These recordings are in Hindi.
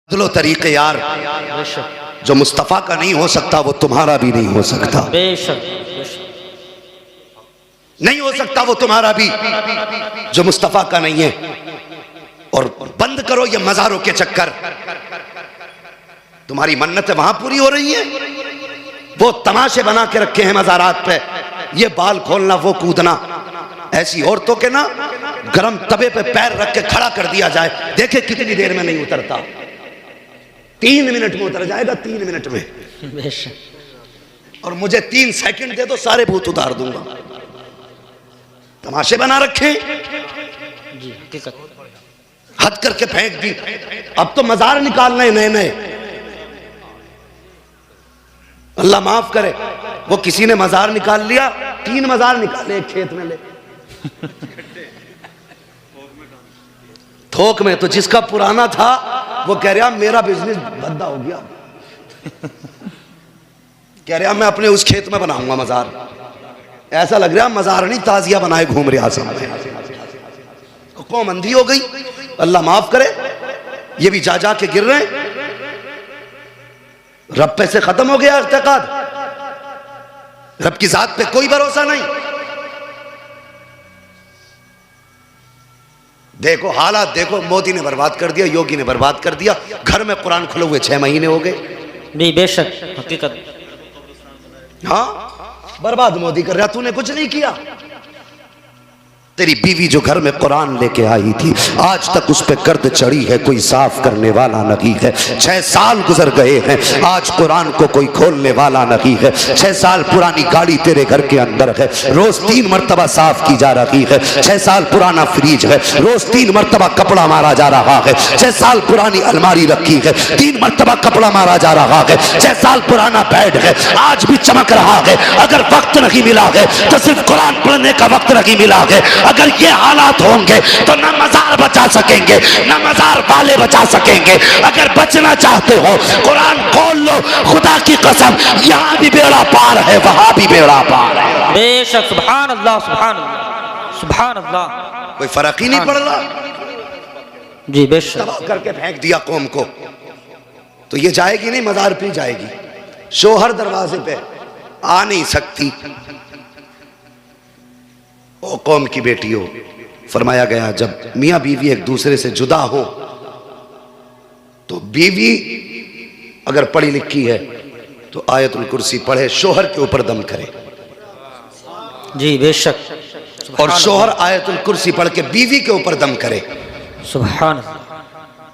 बदलो तरीके यार, जो मुस्तफ़ा का नहीं हो सकता वो तुम्हारा भी नहीं हो सकता। बेशक नहीं हो सकता वो तुम्हारा भी जो मुस्तफ़ा का नहीं है। और बंद करो ये मज़ारों के चक्कर। तुम्हारी मन्नतें वहां पूरी हो रही हैं, वो तमाशे बना के रखे हैं मज़ारात पे। ये बाल खोलना, वो कूदना। ऐसी औरतों के ना गरम तवे पे पैर रख के खड़ा कर दिया जाए, देखे कितनी देर में नहीं उतरता। 3 मिनट में उतर जाएगा, 3 मिनट में। और मुझे 3 सेकंड दे दो, सारे भूत उतार दूंगा। तमाशे बना रखे जी, हकीकत। हद करके फेंक दी। अब तो मजार निकालना है नए नए। अल्लाह माफ करे, वो किसी ने मजार निकाल लिया, 3 मजार निकाले एक खेत में ले थोक में। तो जिसका पुराना था वो कह रहा मेरा बिजनेस बद्दा हो गया, कह रहा मैं अपने उस खेत में बनाऊंगा मजार। ऐसा लग रहा मजार नहीं, ताजिया बनाए घूम रहा सब। कौम अंधी हो गई, अल्लाह माफ करे। ये भी जा जा के गिर रहे हैं। रब पे से खत्म हो गया इत्तेकाद, रब की जात पे कोई भरोसा नहीं। देखो हालात, देखो मोदी ने बर्बाद कर दिया, योगी ने बर्बाद कर दिया। घर में कुरान खुले हुए 6 महीने हो गए। बेशक हकीकत। हाँ, बर्बाद मोदी कर रहा, तूने कुछ नहीं किया। तेरी बीवी जो घर में कुरान लेके आई थी, आज तक उस पे गर्द चढ़ी है, कोई साफ करने वाला नहीं है। 6 साल गुजर गए हैं, आज कुरान को कोई खोलने वाला नहीं है। 6 साल पुरानी गाड़ी तेरे घर के अंदर है, रोज 3 मरतबा साफ की जा रही है। 6 साल पुराना फ्रिज है, रोज 3 मरतबा कपड़ा मारा जा रहा है। 6 साल पुरानी अलमारी रखी है, 3 मरतबा कपड़ा मारा जा रहा है। 6 साल पुराना बेड है, आज भी चमक रहा है। अगर वक्त नहीं मिला है तो सिर्फ कुरान पढ़ने का वक्त नहीं मिला है। अगर ये हालात होंगे तो न मजार बचा सकेंगे, न मजार वाले बचा सकेंगे। अगर बचना चाहते हो कुरान खोल लो, खुदा की कसम, यहाँ भी बेड़ा पार है, वहां भी बेड़ा पार है। बेशक, सुभान अल्लाह, सुभान अल्लाह, सुभान अल्लाह। कोई फर्क ही नहीं पड़ रहा। जी बेशक। तबाह करके फेंक दिया कौम को। तो ये जाएगी नहीं, मजार पे जाएगी। शोहर दरवाजे पे आ नहीं सकती। ओ कौम की बेटियों, फरमाया गया जब मियां बीवी एक दूसरे से जुदा हो तो बीवी अगर पढ़ी लिखी है तो आयतुल कुर्सी पढ़े, शोहर के ऊपर दम करे। जी बेशक। और शोहर आयतुल कुर्सी पढ़ के बीवी के ऊपर दम करे। सुभान अल्लाह।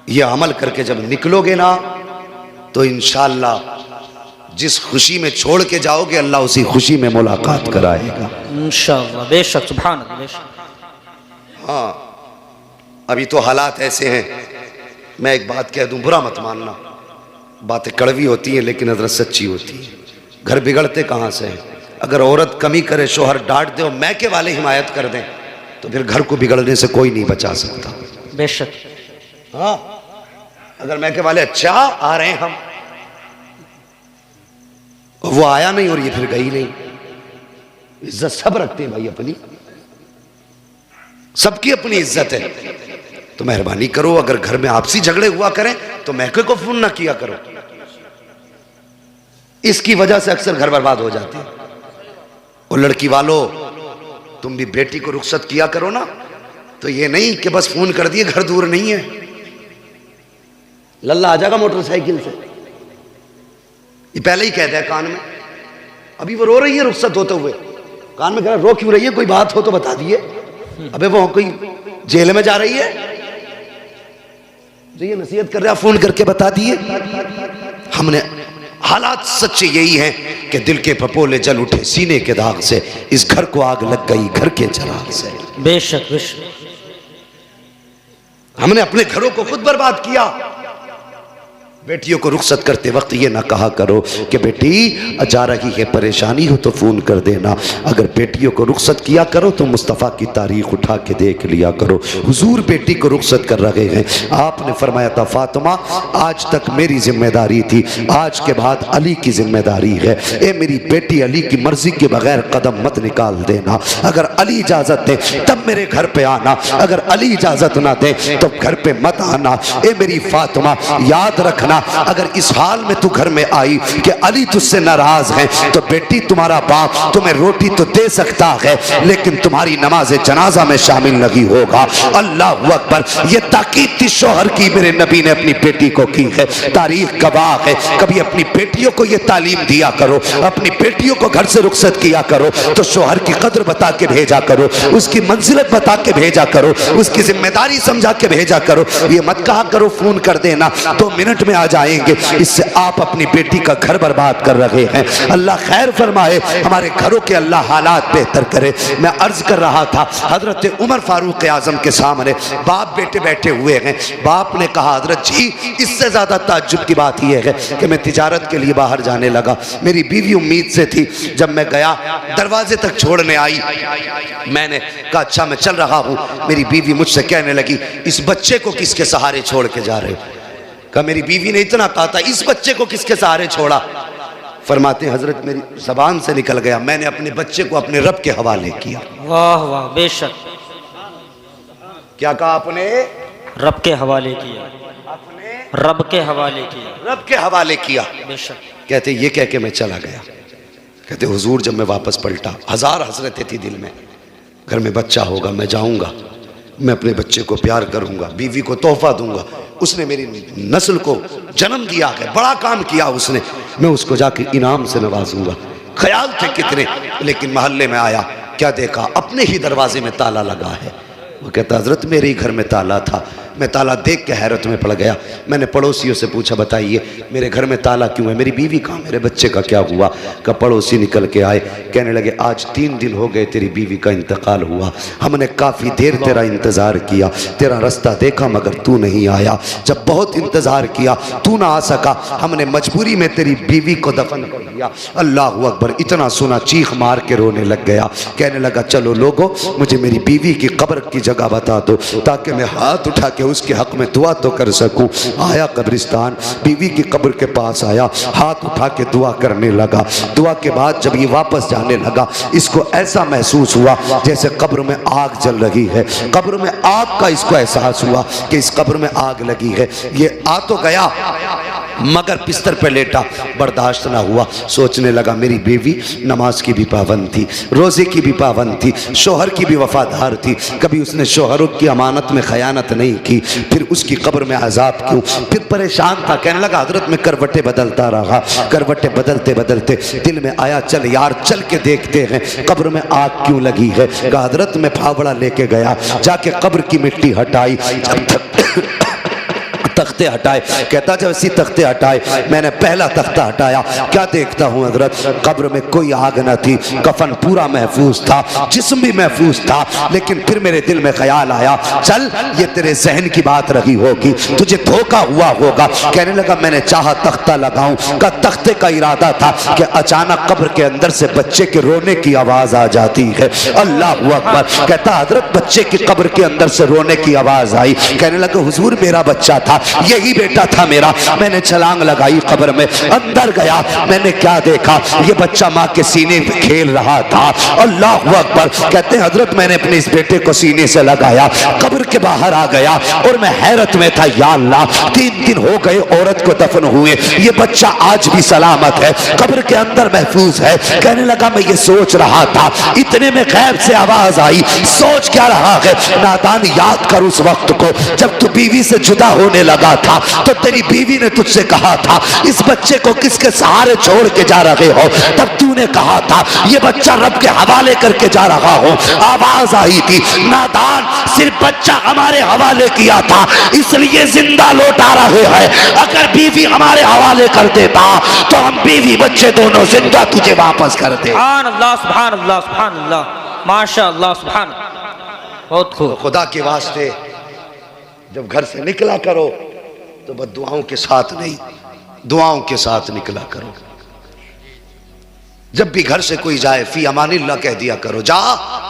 ये अमल करके जब निकलोगे ना तो इंशाअल्लाह जिस खुशी में छोड़ के जाओगे, अल्लाह उसी खुशी में मुलाकात कराएगा इंशाअल्लाह। बेशक, सुभान अल्लाह, बेशक। हाँ, अभी तो हालात ऐसे हैं। मैं एक बात कह दूं, बुरा मत मानना, बातें कड़वी होती हैं लेकिन हजरत सच्ची होती है। घर बिगड़ते कहाँ से हैं? अगर औरत कमी करे, शोहर डांट दे और मैके वाले हिमायत कर दें तो फिर घर को बिगड़ने से कोई नहीं बचा सकता। बेशक। हाँ, अगर मैके वाले अच्छा आ रहे हैं हम, वो आया नहीं और ये फिर गई नहीं। इज्जत सब रखते हैं भाई अपनी, सबकी अपनी इज्जत है। तो मेहरबानी करो, अगर घर में आपसी झगड़े हुआ करें तो मैके को फोन ना किया करो। इसकी वजह से अक्सर घर बर्बाद हो जाते हैं। और लड़की वालों, तुम भी बेटी को रुखसत किया करो ना। तो ये नहीं कि बस फोन कर दिए, घर दूर नहीं है, लल्ला आ जाएगा मोटरसाइकिल से। ये पहले ही कहता है कान में। अभी वो रो रही है रुखसत होते हुए, कान में कह रहा रो क्यों रही है, कोई बात हो तो बता दिए। अबे वो कोई जेल में जा रही है जो ये नसीहत कर रहा है, फोन करके बता दिए। हमने हालात सच्चे यही हैं कि दिल के पपोले जल उठे सीने के दाग से, इस घर को आग लग गई घर के चिराग से। बेशक बेशक। हमने अपने घरों को खुद बर्बाद किया। बेटियों को रुखसत करते वक्त ये ना कहा करो कि बेटी जा रही है परेशानी हो तो फ़ोन कर देना। अगर बेटियों को रुखसत किया करो तो मुस्तफ़ा की तारीख उठा के देख लिया करो। हुजूर बेटी को रुखसत कर रहे हैं। आपने फरमाया था फातिमा आज तक मेरी जिम्मेदारी थी, आज के बाद अली की जिम्मेदारी है। ए मेरी बेटी अली की मर्जी के बगैर कदम मत निकाल देना। अगर अली इजाज़त दे तब मेरे घर पे आना, अगर अली इजाज़त ना दे तो घर पे मत आना। ए मेरी फातिमा याद रखना अगर इस हाल में तू घर में आई कि अली तुझसे नाराज है तो बेटी तुम्हारा बाप तुम्हें रोटी तो दे सकता है लेकिन तुम्हारी नमाज जनाजा में शामिल नहीं होगा। अल्लाह अकबर। ये ताकीद थी शौहर की मेरे नबी ने अपनी बेटी को की है। तारीख गवाह है। कभी अपनी बेटियों को ये तालीम दिया करो, अपनी बेटियों को घर से रुखसत किया करो तो शौहर की कदर बता के भेजा करो, उसकी मंजिलत बता के भेजा करो, उसकी जिम्मेदारी समझा के भेजा करो। ये मत कहा करो फोन कर देना 2 मिनट में आ जाएंगे। इससे आप अपनी बेटी का घर बर्बाद कर रहे हैं। अल्लाह खैर फरमाए, हमारे घरों के अल्लाह हालात बेहतर करे। मैं अर्ज कर रहा था हजरत उमर फारूक आजम के सामने बाप बेटे बैठे हुए हैं। बाप ने कहा हजरत जी इससे ज्यादा ताज्जुब की बात यह है कि मैं तिजारत के लिए बाहर जाने लगा, मेरी बीवी उम्मीद से थी, जब मैं गया दरवाजे तक छोड़ने आई, मैंने कहा अच्छा मैं चल रहा हूँ। मेरी बीवी मुझसे कहने लगी इस बच्चे को किसके सहारे छोड़ के जा रहे हो? कहा मेरी बीवी ने इतना कहा था इस बच्चे को किसके सहारे छोड़ा? फरमाते हजरत मेरी जबान से निकल गया, मैंने अपने बच्चे को अपने रब के हवाले किया। वाह वाह बेशक। क्या कहा आपने? रब के हवाले किया। अपने रब के हवाले किया। रब के हवाले किया। बेशक। कहते ये कह के मैं चला गया। कहते हुजूर जब मैं वापस पलटा हजार हसरतें थी दिल में, घर में बच्चा होगा, मैं जाऊंगा, मैं अपने बच्चे को प्यार करूंगा, बीवी को तोहफा दूंगा, उसने मेरी नस्ल को जन्म दिया है, बड़ा काम किया उसने, मैं उसको जाके इनाम से नवाजूंगा। ख्याल थे कितने, लेकिन मोहल्ले में आया, क्या देखा अपने ही दरवाजे में ताला लगा है। वो कहता हजरत मेरे ही घर में ताला था, मैं ताला देख के हैरत में पड़ गया। मैंने पड़ोसियों से पूछा बताइए मेरे घर में ताला क्यों है, मेरी बीवी कहाँ, मेरे बच्चे का क्या हुआ? का पड़ोसी निकल के आए, कहने लगे आज 3 दिन हो गए तेरी बीवी का इंतकाल हुआ, हमने काफ़ी देर तेरा इंतज़ार किया, तेरा रास्ता देखा मगर तू नहीं आया। जब बहुत इंतज़ार किया तू ना आ सका, हमने मजबूरी में तेरी बीवी को दफन कर दिया। अल्लाह अकबर। इतना सुना चीख मार के रोने लग गया। कहने लगा चलो लोगों मुझे मेरी बीवी की कब्र की जगह बता दो ताकि मैं हाथ उठा के उसके हक में दुआ तो कर सकूं। आया कब्रिस्तान, बीवी की कब्र के पास आया, हाथ उठा के दुआ करने लगा। दुआ के बाद जब ये वापस जाने लगा इसको ऐसा महसूस हुआ जैसे कब्र में आग जल रही है, कब्र में आग का इसको एहसास हुआ कि इस कब्र में आग लगी है। ये आ तो गया मगर बिस्तर पे लेटा, बर्दाश्त ना हुआ। सोचने लगा मेरी बीवी नमाज की भी पाबंद थी, रोज़े की भी पाबंद थी, शोहर की भी वफादार थी, कभी उसने शोहरों की अमानत में खयानत नहीं की, फिर उसकी कब्र में अजाब क्यों? फिर परेशान था। कहने लगा हजरत में करवटें बदलता रहा, करवटें बदलते बदलते दिल में आया चल यार चल के देखते हैं कब्र में आग क्यों लगी है। कहा हजरत में फावड़ा लेके गया, जाके कब्र की मिट्टी हटाई, जब तक तख्ते हटाए, कहता जब इसी तख्ते हटाए मैंने पहला तख्ता हटाया, क्या देखता हूँ हजरत कब्र में कोई आग न थी, कफन पूरा महफूज था, जिस्म भी महफूज था। लेकिन फिर मेरे दिल में ख्याल आया चल ये तेरे जहन की बात रही होगी, तुझे धोखा हुआ होगा। कहने लगा मैंने चाहा तख्ता लगाऊं, का तख्ते का इरादा था कि अचानक कब्र के अंदर से बच्चे के रोने की आवाज आ जाती है। अल्लाह अकबर। कहता हजरत बच्चे की कब्र के अंदर से रोने की आवाज आई। कहने लगा हुजूर मेरा बच्चा था, यही बेटा था मेरा। मैंने छलांग लगाई कब्र में, अंदर गया, मैंने क्या देखा, ये बच्चा माँ के सीने पे खेल रहा था। अल्लाह अकबर। कहते हैं हजरत मैंने अपने इस बेटे को सीने से लगाया, कब्र के बाहर आ गया और मैं हैरत में था, या अल्लाह 3 दिन हो गए औरत को दफन हुए, ये बच्चा आज भी सलामत है, कब्र के अंदर महफूज है। कहने लगा मैं ये सोच रहा था, इतने में गैब से आवाज आई, सोच क्या रहा है नादान, याद कर उस वक्त को जब तू बीवी से जुदा होने लगा था तो तेरी बीवी ने तुझसे कहा था इस बच्चे को किसके सहारे छोड़ के जा रहे हो, तब तूने कहा था ये बच्चा रब के हवाले करके जा रहा हो। आवाज आई थी नादान सिर्फ बच्चा हमारे हवाले किया था इसलिए जिंदा लौटा रहे हैं, अगर बीवी हमारे हवाले कर देता तो हम बीवी बच्चे दोनों जिंदा तुझे वापस कर दे। सुभान अल्लाह सुभान अल्लाह सुभान अल्लाह माशाअल्लाह सुभान। बहुत खूब। खुदा के वास्ते जब घर से निकला करो तो बस दुआओं के साथ नहीं, दुआओं के साथ निकला करो। जब भी घर से कोई जाए फी अमानिल्लाह कह दिया करो, जा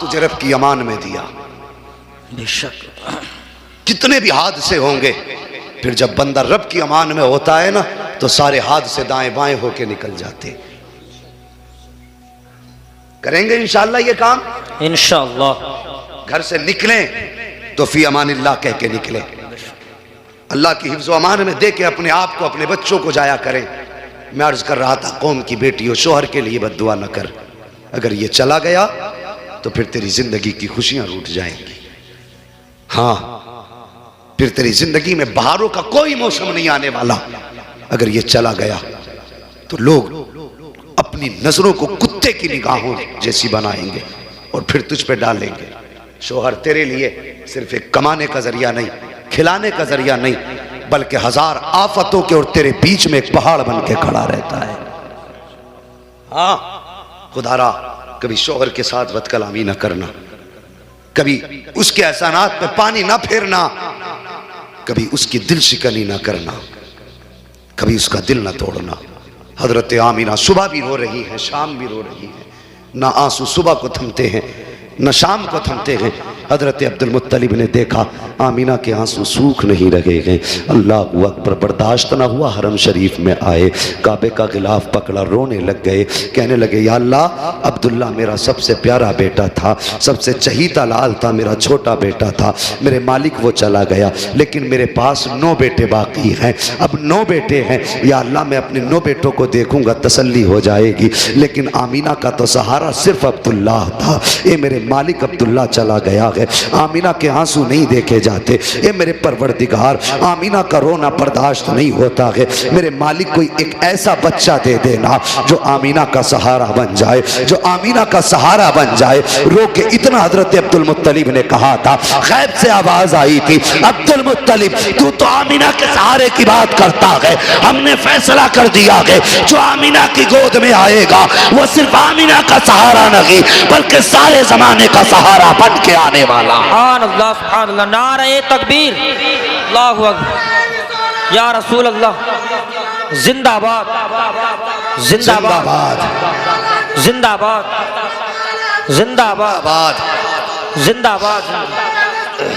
तुझे रब की अमान में दिया। बेशक कितने भी हादसे होंगे, फिर जब बंदा रब की अमान में होता है ना तो सारे हादसे दाएं बाएं होके निकल जाते। करेंगे इंशाअल्लाह ये काम। इंशाअल्लाह घर से निकलें तो फी अमानिल्लाह कह के निकले, अल्लाह की हिफ्ज़ व अमान में दे के अपने आप को, अपने बच्चों को जाया करें। मैं अर्ज कर रहा था, कौम की बेटी हो, शोहर के लिए बद्दुआ न कर। अगर ये चला गया तो फिर तेरी जिंदगी की खुशियां रूठ जाएंगी। हाँ, फिर तेरी जिंदगी में बहारों का कोई मौसम नहीं आने वाला। अगर ये चला गया तो लोग अपनी नजरों को कुत्ते की निगाहों जैसी बनाएंगे और फिर तुझ पे डालेंगे। शोहर तेरे लिए सिर्फ एक कमाने का जरिया नहीं, खिलाने का जरिया नहीं, बल्कि हजार आफतों के और तेरे बीच में एक पहाड़ बन के खड़ा रहता है। हाँ, खुदारा कभी शोहर के साथ बदकलामी ना करना, कभी उसके एहसानात पे पानी ना फेरना, कभी उसकी दिल शिकनी ना करना, कभी उसका दिल ना तोड़ना। हजरत आमीना सुबह भी रो रही है, शाम भी रो रही है, ना आंसू सुबह को थमते हैं न शाम को थमते हैं। हजरत अब्दुल मुत्तलिब ने देखा आमीना के आंसू सूख नहीं रहे हैं। अल्लाह अकबर, बर्दाश्त ना हुआ, हरम शरीफ में आए, काबे का गिलाफ पकड़ा, रोने लग गए। कहने लगे, या अल्लाह, अब्दुल्ला मेरा सबसे प्यारा बेटा था, सबसे चहीता लाल था, मेरा छोटा बेटा था, मेरे मालिक वो चला गया, लेकिन मेरे पास 9 बेटे बाकी हैं। अब 9 बेटे हैं, या अल्लाह मैं अपने 9 बेटों को देखूंगा, तसल्ली हो जाएगी। लेकिन आमीना का तो सहारा सिर्फ अब्दुल्ला था। ये मेरे मालिक अब्दुल्ला चला गया है, आमीना के आंसू नहीं देखे जाते। ये मेरे परवरदिगार, आमीना का रोना बर्दाश्त नहीं होता है। मेरे मालिक कोई एक ऐसा बच्चा दे देना जो आमीना का सहारा बन जाए, जो आमीना का सहारा बन जाए। रो के इतना हजरत अब्दुल मुत्तलिब ने कहा था, गैब से आवाज आई थी, अब्दुल मुत्तलिब तू तो आमीना के सहारे की बात करता है, हमने फैसला कर दिया है जो आमीना की गोद में आएगा वो सिर्फ आमीना का सहारा नहीं बल्कि सारे जमाने का सहारा बन के आने वाला। सुभान अल्लाह, सुभान अल्लाह, नारे तकबीर, अल्लाहु अकबर, या रसूल अल्लाह, जिंदाबाद जिंदाबाद जिंदाबाद जिंदाबाद जिंदाबाद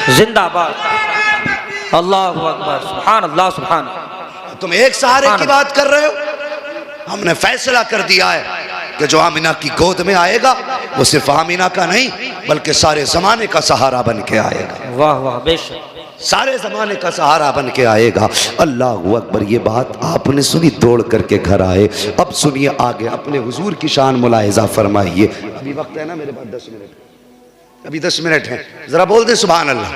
जिंदाबाद, अल्लाहु अकबर, सुभान अल्लाह, सुभान। तुम एक सहारे की बात कर रहे हो, हमने फैसला कर दिया है कि जो आमीना की गोद में आएगा वो सिर्फ आमीना का नहीं बल्कि सारे जमाने का सहारा बन के आएगा। वाह वाह, बेशक, सारे जमाने का सहारा बन के आएगा। अल्लाह अकबर। ये बात आपने सुनी, दौड़ करके घर आए। अब सुनिए आगे, अपने हुजूर की शान मुलाहिजा फरमाइए। अभी वक्त है ना मेरे पास 10 मिनट, अभी 10 मिनट है, जरा बोल दे सुभान अल्लाह।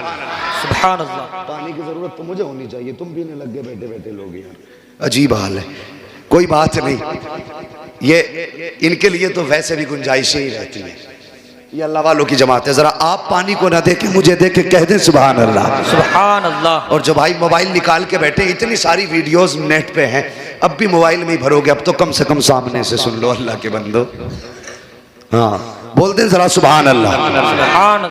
सुभान अल्लाह। पानी की जरूरत तो मुझे होनी चाहिए, तुम पीने लग गए बैठे बैठे लोग यार, अजीब हाल है। कोई बात नहीं, ये इनके लिए तो वैसे भी गुंजाइशें ही रहती हैं। ये अल्लाह वालों की जमात है। जरा आप पानी को ना देके मुझे देके कह दें सुभान अल्लाह, सुभान अल्लाह। और जो भाई मोबाइल निकाल के बैठे, इतनी सारी वीडियोस नेट पे हैं, अब भी मोबाइल में ही भरोगे, अब तो कम से कम सामने से सुन लो अल्लाह के बंदो। हाँ, बोल दें जरा सुभान अल्लाह। सुभान